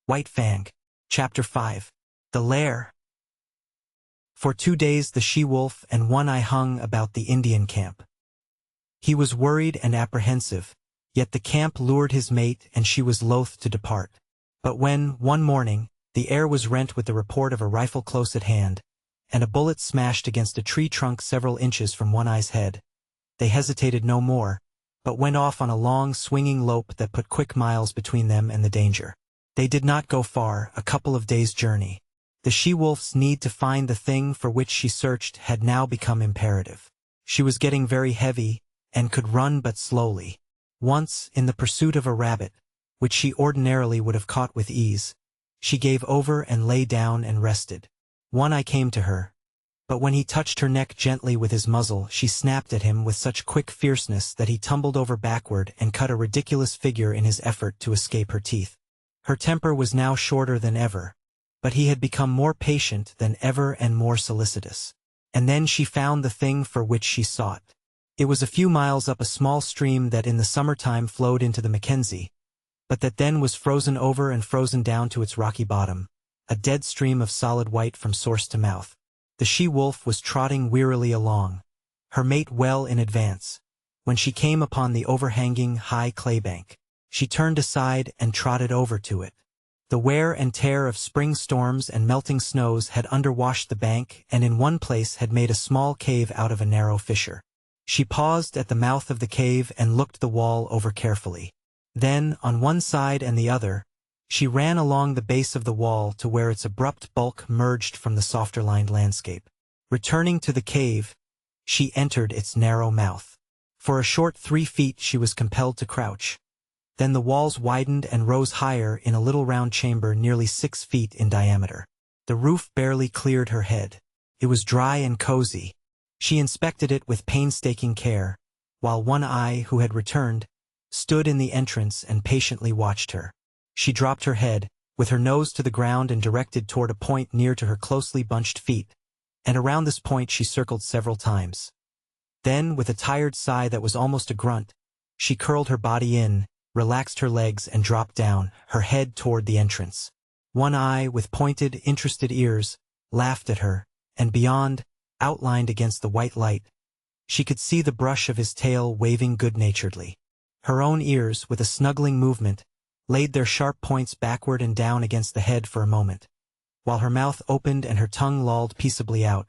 White Fang. Chapter 5. The Lair. For 2 days the she-wolf and One-Eye hung about the Indian camp. He was worried and apprehensive, yet the camp lured his mate and she was loath to depart. But when, one morning, the air was rent with the report of a rifle close at hand, and a bullet smashed against a tree trunk several inches from One-Eye's head, they hesitated no more, but went off on a long, swinging lope that put quick miles between them and the danger. They did not go far, a couple of days' journey. The she-wolf's need to find the thing for which she searched had now become imperative. She was getting very heavy, and could run but slowly. Once, in the pursuit of a rabbit, which she ordinarily would have caught with ease, she gave over and lay down and rested. One-Eye came to her, but when he touched her neck gently with his muzzle, she snapped at him with such quick fierceness that he tumbled over backward and cut a ridiculous figure in his effort to escape her teeth. Her temper was now shorter than ever, but he had become more patient than ever and more solicitous. And then she found the thing for which she sought. It was a few miles up a small stream that in the summertime flowed into the Mackenzie, but that then was frozen over and frozen down to its rocky bottom, a dead stream of solid white from source to mouth. The she-wolf was trotting wearily along, her mate well in advance, when she came upon the overhanging high clay bank. She turned aside and trotted over to it. The wear and tear of spring storms and melting snows had underwashed the bank and in one place had made a small cave out of a narrow fissure. She paused at the mouth of the cave and looked the wall over carefully. Then, on one side and the other, she ran along the base of the wall to where its abrupt bulk merged from the softer-lined landscape. Returning to the cave, she entered its narrow mouth. For a short 3 feet she was compelled to crouch. Then the walls widened and rose higher in a little round chamber nearly 6 feet in diameter. The roof barely cleared her head. It was dry and cozy. She inspected it with painstaking care, while One-Eye, who had returned, stood in the entrance and patiently watched her. She dropped her head, with her nose to the ground and directed toward a point near to her closely bunched feet, and around this point she circled several times. Then, with a tired sigh that was almost a grunt, she curled her body in, relaxed her legs and dropped down, her head toward the entrance. One-Eye, with pointed, interested ears, laughed at her, and beyond, outlined against the white light, she could see the brush of his tail waving good-naturedly. Her own ears, with a snuggling movement, laid their sharp points backward and down against the head for a moment, while her mouth opened and her tongue lolled peaceably out,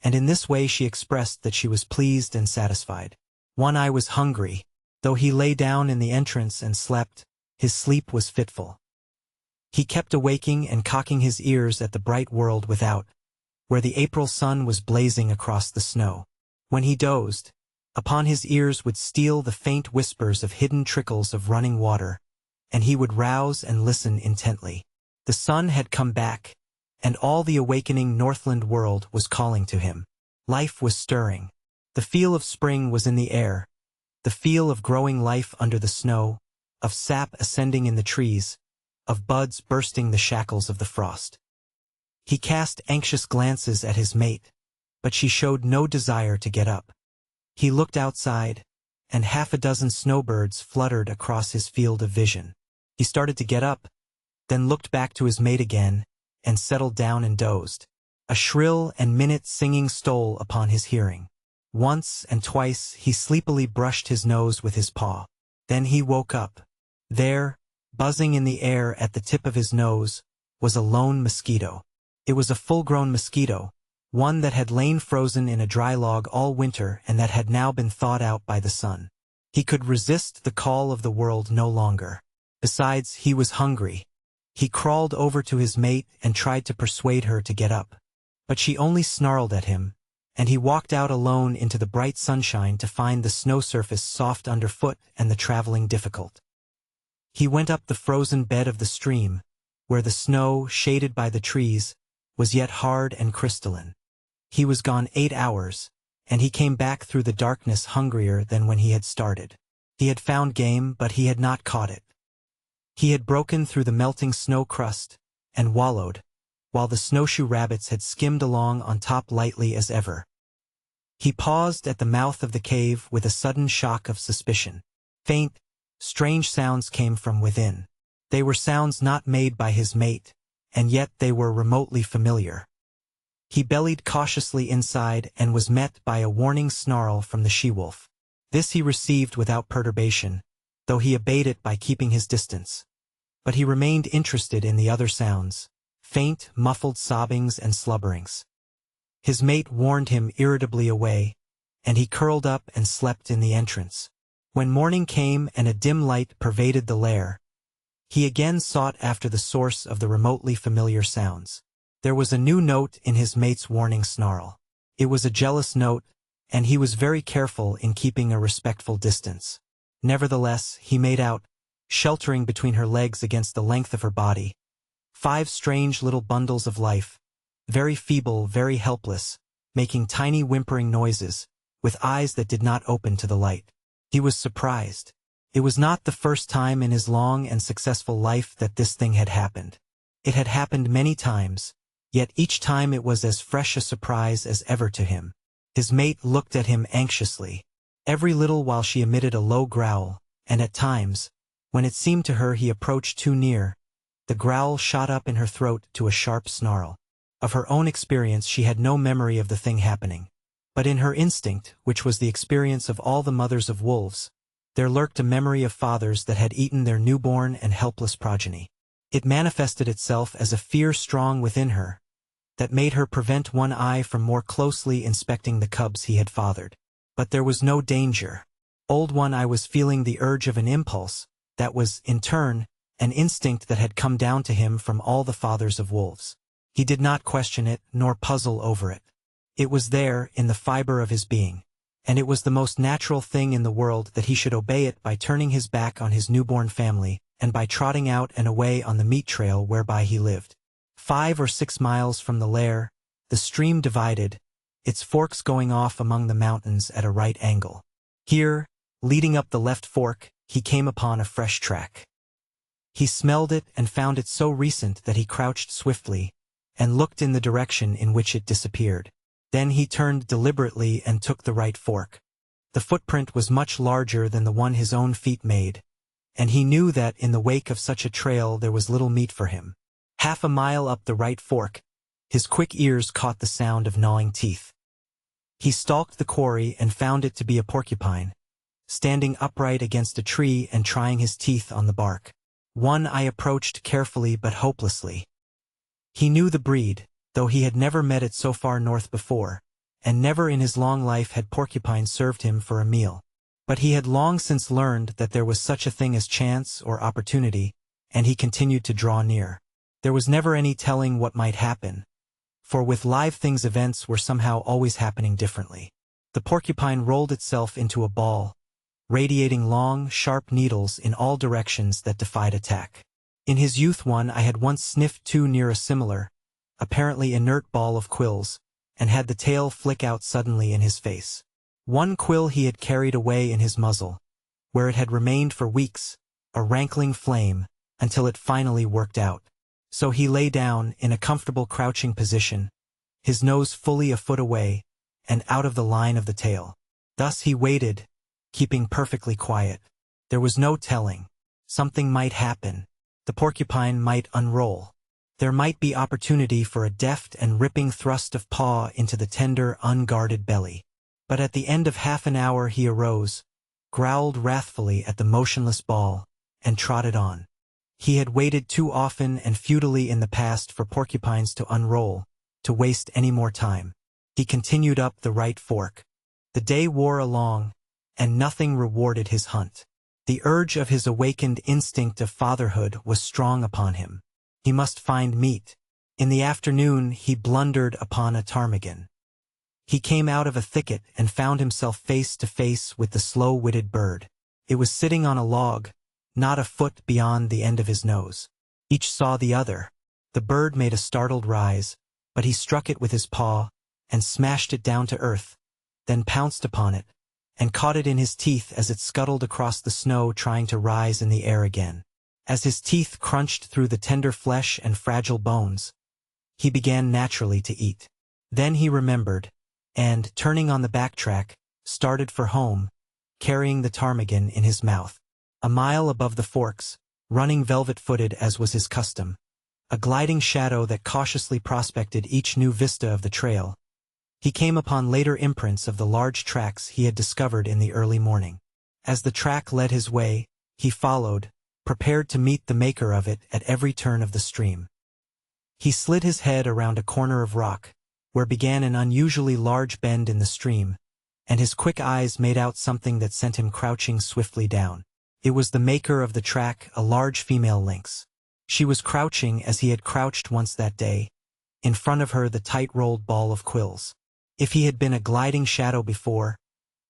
and in this way she expressed that she was pleased and satisfied. One-Eye was hungry. Though he lay down in the entrance and slept, his sleep was fitful. He kept awaking and cocking his ears at the bright world without, where the April sun was blazing across the snow. When he dozed, upon his ears would steal the faint whispers of hidden trickles of running water, and he would rouse and listen intently. The sun had come back, and all the awakening Northland world was calling to him. Life was stirring. The feel of spring was in the air, the feel of growing life under the snow, of sap ascending in the trees, of buds bursting the shackles of the frost. He cast anxious glances at his mate, but she showed no desire to get up. He looked outside, and 6 snowbirds fluttered across his field of vision. He started to get up, then looked back to his mate again, and settled down and dozed. A shrill and minute singing stole upon his hearing. Once and twice he sleepily brushed his nose with his paw. Then he woke up. There, buzzing in the air at the tip of his nose, was a lone mosquito. It was a full-grown mosquito, one that had lain frozen in a dry log all winter and that had now been thawed out by the sun. He could resist the call of the world no longer. Besides, he was hungry. He crawled over to his mate and tried to persuade her to get up. But she only snarled at him, and he walked out alone into the bright sunshine to find the snow surface soft underfoot and the traveling difficult. He went up the frozen bed of the stream, where the snow, shaded by the trees, was yet hard and crystalline. He was gone 8 hours, and he came back through the darkness hungrier than when he had started. He had found game, but he had not caught it. He had broken through the melting snow crust, and wallowed, while the snowshoe rabbits had skimmed along on top lightly as ever. He paused at the mouth of the cave with a sudden shock of suspicion. Faint, strange sounds came from within. They were sounds not made by his mate, and yet they were remotely familiar. He bellied cautiously inside and was met by a warning snarl from the she-wolf. This he received without perturbation, though he obeyed it by keeping his distance. But he remained interested in the other sounds, faint, muffled sobbings and slubberings. His mate warned him irritably away, and he curled up and slept in the entrance. When morning came and a dim light pervaded the lair, he again sought after the source of the remotely familiar sounds. There was a new note in his mate's warning snarl. It was a jealous note, and he was very careful in keeping a respectful distance. Nevertheless, he made out, sheltering between her legs against the length of her body, 5 strange little bundles of life, very feeble, very helpless, making tiny whimpering noises, with eyes that did not open to the light. He was surprised. It was not the first time in his long and successful life that this thing had happened. It had happened many times, yet each time it was as fresh a surprise as ever to him. His mate looked at him anxiously, every little while she emitted a low growl, and at times, when it seemed to her he approached too near, the growl shot up in her throat to a sharp snarl. Of her own experience she had no memory of the thing happening. But in her instinct, which was the experience of all the mothers of wolves, there lurked a memory of fathers that had eaten their newborn and helpless progeny. It manifested itself as a fear strong within her, that made her prevent one eye from more closely inspecting the cubs he had fathered. But there was no danger. Old One Eye was feeling the urge of an impulse, that was, in turn, an instinct that had come down to him from all the fathers of wolves. He did not question it, nor puzzle over it. It was there, in the fiber of his being, and it was the most natural thing in the world that he should obey it by turning his back on his newborn family, and by trotting out and away on the meat trail whereby he lived. 5 or 6 miles from the lair, the stream divided, its forks going off among the mountains at a right angle. Here, leading up the left fork, he came upon a fresh track. He smelled it and found it so recent that he crouched swiftly, and looked in the direction in which it disappeared. Then he turned deliberately and took the right fork. The footprint was much larger than the one his own feet made, and he knew that in the wake of such a trail there was little meat for him. Half a mile up the right fork, his quick ears caught the sound of gnawing teeth. He stalked the quarry and found it to be a porcupine, standing upright against a tree and trying his teeth on the bark. One Eye approached carefully but hopelessly. He knew the breed, though he had never met it so far north before, and never in his long life had porcupine served him for a meal. But he had long since learned that there was such a thing as chance or opportunity, and he continued to draw near. There was never any telling what might happen, for with live things events were somehow always happening differently. The porcupine rolled itself into a ball, radiating long, sharp needles in all directions that defied attack. In his youth One Eye had once sniffed too near a similar, apparently inert ball of quills, and had the tail flick out suddenly in his face. One quill he had carried away in his muzzle, where it had remained for weeks, a rankling flame, until it finally worked out. So he lay down in a comfortable crouching position, his nose fully a foot away, and out of the line of the tail. Thus he waited, keeping perfectly quiet. There was no telling. Something might happen. The porcupine might unroll. There might be opportunity for a deft and ripping thrust of paw into the tender, unguarded belly. But at the end of half an hour he arose, growled wrathfully at the motionless ball, and trotted on. He had waited too often and futilely in the past for porcupines to unroll, to waste any more time. He continued up the right fork. The day wore along, and nothing rewarded his hunt. The urge of his awakened instinct of fatherhood was strong upon him. He must find meat. In the afternoon he blundered upon a ptarmigan. He came out of a thicket and found himself face to face with the slow-witted bird. It was sitting on a log, not a foot beyond the end of his nose. Each saw the other. The bird made a startled rise, but he struck it with his paw, and smashed it down to earth, then pounced upon it, and caught it in his teeth as it scuttled across the snow trying to rise in the air again. As his teeth crunched through the tender flesh and fragile bones, he began naturally to eat. Then he remembered, and, turning on the backtrack, started for home, carrying the ptarmigan in his mouth. A mile above the forks, running velvet-footed as was his custom, a gliding shadow that cautiously prospected each new vista of the trail. He came upon later imprints of the large tracks he had discovered in the early morning. As the track led his way, he followed, prepared to meet the maker of it at every turn of the stream. He slid his head around a corner of rock, where began an unusually large bend in the stream, and his quick eyes made out something that sent him crouching swiftly down. It was the maker of the track, a large female lynx. She was crouching as he had crouched once that day, in front of her the tight-rolled ball of quills. If he had been a gliding shadow before,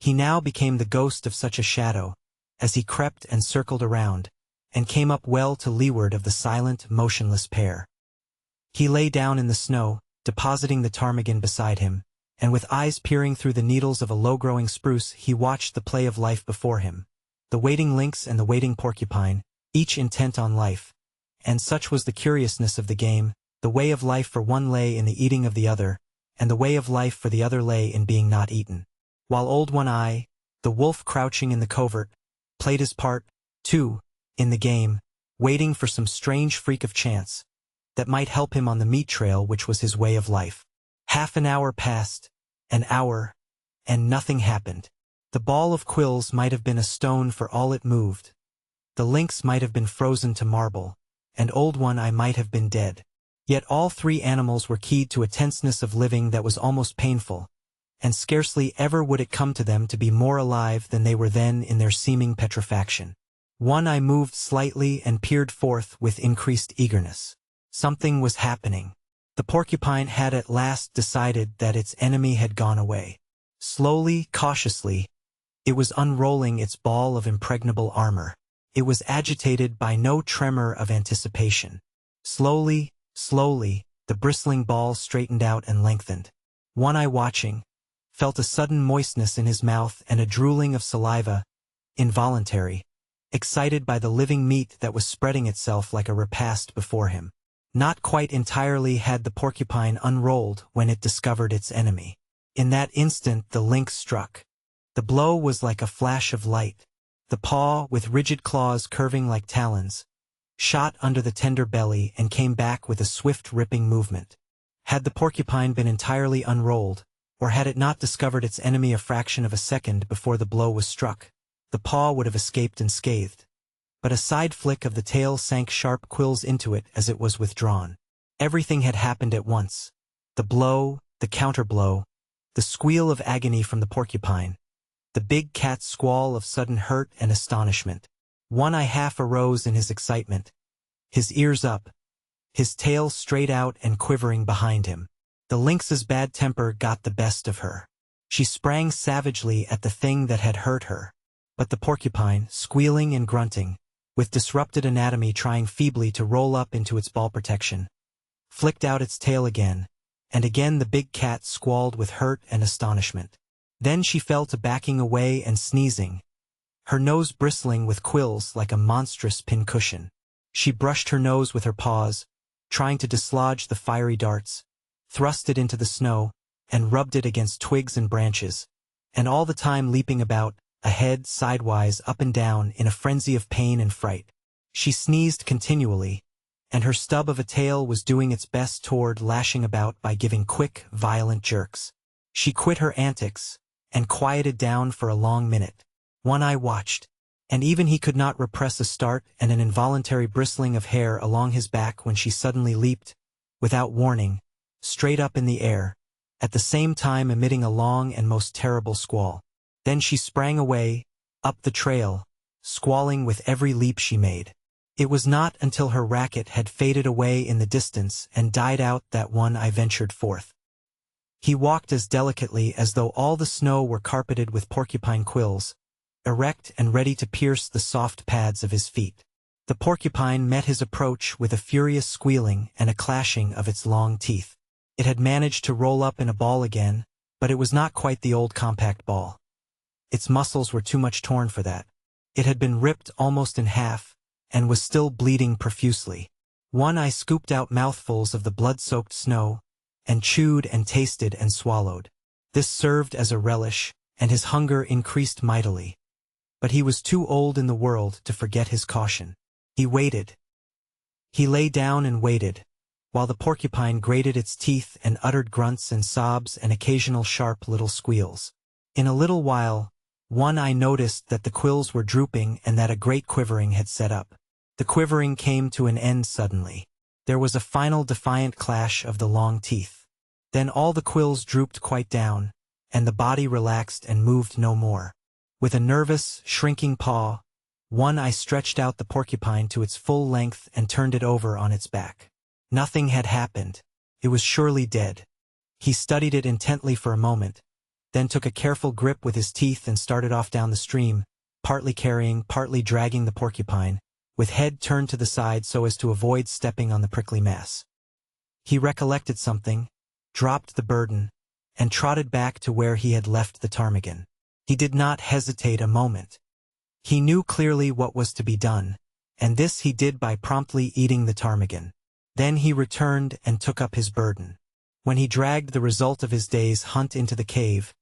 he now became the ghost of such a shadow, as he crept and circled around, and came up well to leeward of the silent, motionless pair. He lay down in the snow, depositing the ptarmigan beside him, and with eyes peering through the needles of a low-growing spruce he watched the play of life before him. The waiting lynx and the waiting porcupine, each intent on life. And such was the curiousness of the game, the way of life for one lay in the eating of the other, and the way of life for the other lay in being not eaten. While Old One-Eye, the wolf crouching in the covert, played his part, too, in the game, waiting for some strange freak of chance that might help him on the meat trail which was his way of life. Half an hour passed, an hour, and nothing happened. The ball of quills might have been a stone for all it moved. The lynx might have been frozen to marble, and Old One-Eye might have been dead. Yet all three animals were keyed to a tenseness of living that was almost painful, and scarcely ever would it come to them to be more alive than they were then in their seeming petrifaction. One-Eye moved slightly and peered forth with increased eagerness. Something was happening. The porcupine had at last decided that its enemy had gone away. Slowly, cautiously, it was unrolling its ball of impregnable armor. It was agitated by no tremor of anticipation. Slowly, slowly, the bristling ball straightened out and lengthened. One-Eye, watching, felt a sudden moistness in his mouth and a drooling of saliva, involuntary, excited by the living meat that was spreading itself like a repast before him. Not quite entirely had the porcupine unrolled when it discovered its enemy. In that instant the lynx struck. The blow was like a flash of light. The paw, with rigid claws curving like talons, shot under the tender belly and came back with a swift ripping movement. Had the porcupine been entirely unrolled, or had it not discovered its enemy a fraction of a second before the blow was struck, the paw would have escaped unscathed. But a side flick of the tail sank sharp quills into it as it was withdrawn. Everything had happened at once. The blow, the counterblow, the squeal of agony from the porcupine, the big cat's squall of sudden hurt and astonishment. One-Eye half arose in his excitement, his ears up, his tail straight out and quivering behind him. The lynx's bad temper got the best of her. She sprang savagely at the thing that had hurt her. But the porcupine, squealing and grunting, with disrupted anatomy trying feebly to roll up into its ball protection, flicked out its tail again, and again the big cat squalled with hurt and astonishment. Then she fell to backing away and sneezing, her nose bristling with quills like a monstrous pincushion. She brushed her nose with her paws, trying to dislodge the fiery darts, thrust it into the snow, and rubbed it against twigs and branches, and all the time leaping about, ahead, sidewise, up and down, in a frenzy of pain and fright. She sneezed continually, and her stub of a tail was doing its best toward lashing about by giving quick, violent jerks. She quit her antics, and quieted down for a long minute. One-Eye watched, and even he could not repress a start and an involuntary bristling of hair along his back when she suddenly leaped, without warning, straight up in the air, at the same time emitting a long and most terrible squall. Then she sprang away, up the trail, squalling with every leap she made. It was not until her racket had faded away in the distance and died out that One-Eye ventured forth. He walked as delicately as though all the snow were carpeted with porcupine quills, erect and ready to pierce the soft pads of his feet. The porcupine met his approach with a furious squealing and a clashing of its long teeth. It had managed to roll up in a ball again, but it was not quite the old compact ball. Its muscles were too much torn for that. It had been ripped almost in half, and was still bleeding profusely. One-Eye scooped out mouthfuls of the blood-soaked snow, and chewed and tasted and swallowed. This served as a relish, and his hunger increased mightily. But he was too old in the world to forget his caution. He waited. He lay down and waited, while the porcupine grated its teeth and uttered grunts and sobs and occasional sharp little squeals. In a little while, One Eye noticed that the quills were drooping and that a great quivering had set up. The quivering came to an end suddenly. There was a final defiant clash of the long teeth. Then all the quills drooped quite down, and the body relaxed and moved no more. With a nervous, shrinking paw, One Eye stretched out the porcupine to its full length and turned it over on its back. Nothing had happened. It was surely dead. He studied it intently for a moment, then took a careful grip with his teeth and started off down the stream, partly carrying, partly dragging the porcupine, with head turned to the side so as to avoid stepping on the prickly mass. He recollected something, dropped the burden, and trotted back to where he had left the ptarmigan. He did not hesitate a moment. He knew clearly what was to be done, and this he did by promptly eating the ptarmigan. Then he returned and took up his burden. When he dragged the result of his day's hunt into the cave,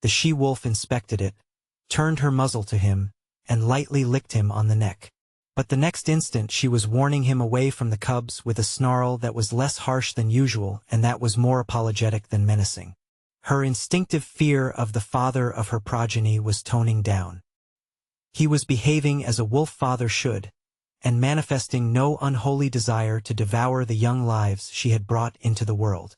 the she-wolf inspected it, turned her muzzle to him, and lightly licked him on the neck. But the next instant she was warning him away from the cubs with a snarl that was less harsh than usual and that was more apologetic than menacing. Her instinctive fear of the father of her progeny was toning down. He was behaving as a wolf father should, and manifesting no unholy desire to devour the young lives she had brought into the world.